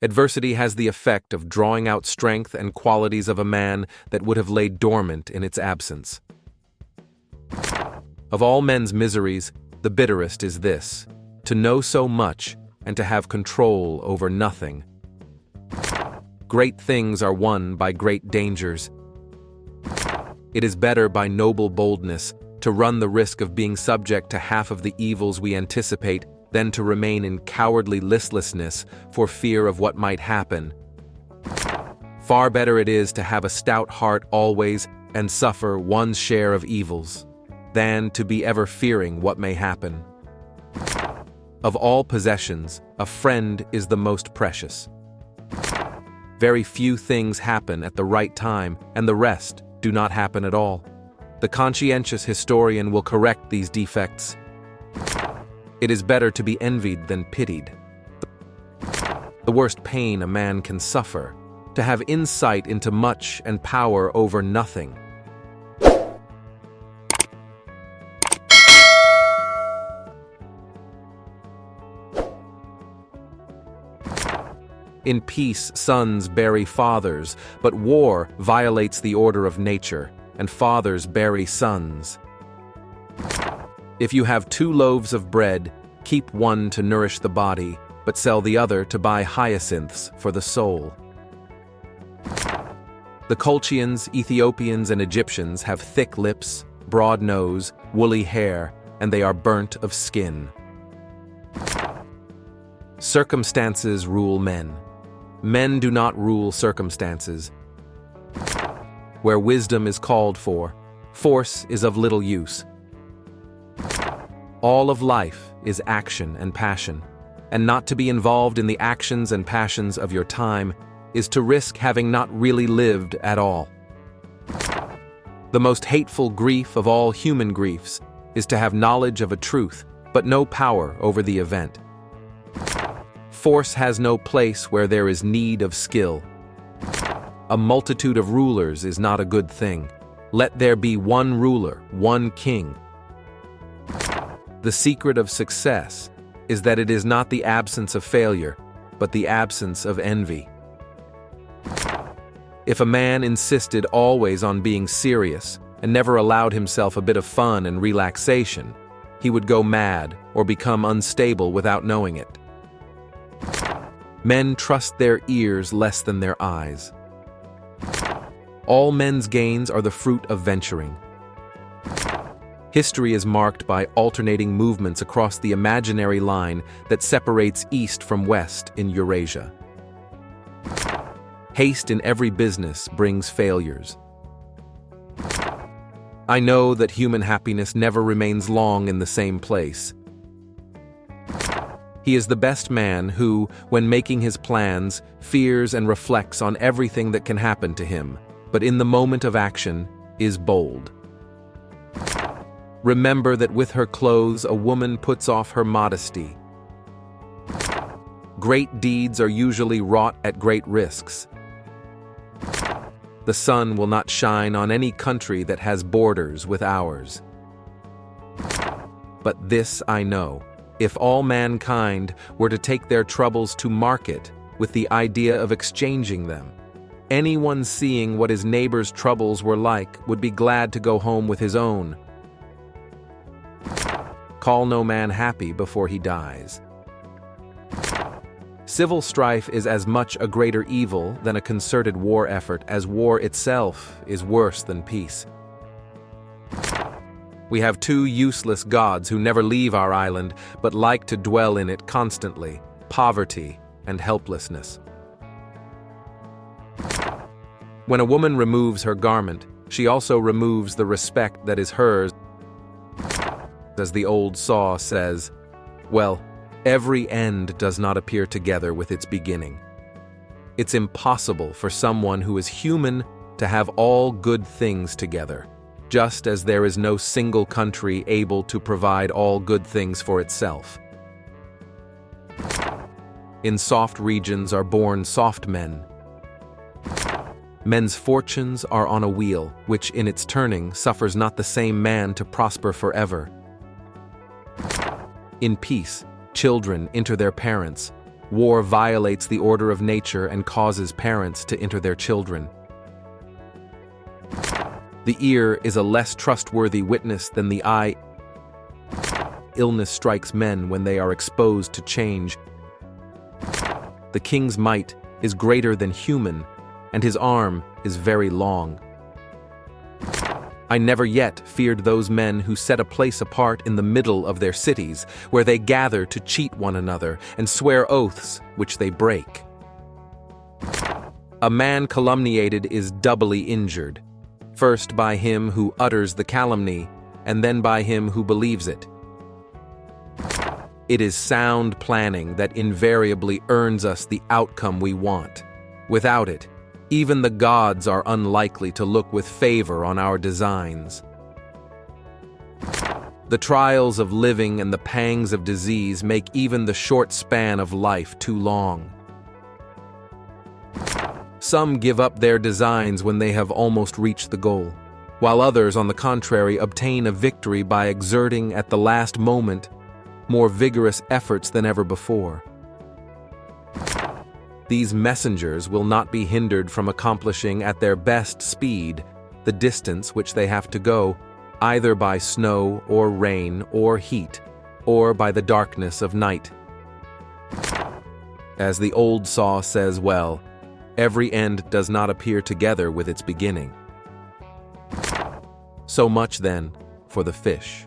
Adversity has the effect of drawing out strength and qualities of a man that would have laid dormant in its absence. Of all men's miseries, the bitterest is this: to know so much and to have control over nothing. Great things are won by great dangers. It is better by noble boldness to run the risk of being subject to half of the evils we anticipate than to remain in cowardly listlessness for fear of what might happen. Far better it is to have a stout heart always and suffer one's share of evils, than to be ever fearing what may happen. Of all possessions, a friend is the most precious. Very few things happen at the right time, and the rest do not happen at all. The conscientious historian will correct these defects. It is better to be envied than pitied. The worst pain a man can suffer, to have insight into much and power over nothing. In peace, sons bury fathers, but war violates the order of nature, and fathers bury sons. If you have 2 loaves of bread, keep one to nourish the body, but sell the other to buy hyacinths for the soul. The Colchians, Ethiopians, and Egyptians have thick lips, broad nose, woolly hair, and they are burnt of skin. Circumstances rule men. Men do not rule circumstances. Where wisdom is called for, force is of little use. All of life is action and passion, and not to be involved in the actions and passions of your time is to risk having not really lived at all. The most hateful grief of all human griefs is to have knowledge of a truth, but no power over the event. Force has no place where there is need of skill. A multitude of rulers is not a good thing. Let there be one ruler, one king. The secret of success is that it is not the absence of failure, but the absence of envy. If a man insisted always on being serious and never allowed himself a bit of fun and relaxation, he would go mad or become unstable without knowing it. Men trust their ears less than their eyes. All men's gains are the fruit of venturing. History is marked by alternating movements across the imaginary line that separates east from west in Eurasia. Haste in every business brings failures. I know that human happiness never remains long in the same place. He is the best man who, when making his plans, fears and reflects on everything that can happen to him, but in the moment of action, is bold. Remember that with her clothes a woman puts off her modesty. Great deeds are usually wrought at great risks. The sun will not shine on any country that has borders with ours. But this I know. If all mankind were to take their troubles to market with the idea of exchanging them, anyone seeing what his neighbor's troubles were like would be glad to go home with his own. Call no man happy before he dies. Civil strife is as much a greater evil than a concerted war effort as war itself is worse than peace. We have 2 useless gods who never leave our island but like to dwell in it constantly: poverty and helplessness. When a woman removes her garment, she also removes the respect that is hers. As the old saw says, well, every end does not appear together with its beginning. It's impossible for someone who is human to have all good things together, just as there is no single country able to provide all good things for itself. In soft regions are born soft men. Men's fortunes are on a wheel, which in its turning suffers not the same man to prosper forever. In peace, children enter their parents, War violates the order of nature and causes parents to enter their children. The ear is a less trustworthy witness than the eye. Illness strikes men when they are exposed to change. The king's might is greater than human, and his arm is very long. I never yet feared those men who set a place apart in the middle of their cities, where they gather to cheat one another and swear oaths which they break. A man calumniated is doubly injured, first by him who utters the calumny, and then by him who believes it. It is sound planning that invariably earns us the outcome we want. Without it, even the gods are unlikely to look with favor on our designs. The trials of living and the pangs of disease make even the short span of life too long. Some give up their designs when they have almost reached the goal, while others, on the contrary, obtain a victory by exerting at the last moment more vigorous efforts than ever before. These messengers will not be hindered from accomplishing at their best speed the distance which they have to go, either by snow or rain or heat, or by the darkness of night. As the old saw says well, every end does not appear together with its beginning. So much, then, for the fish.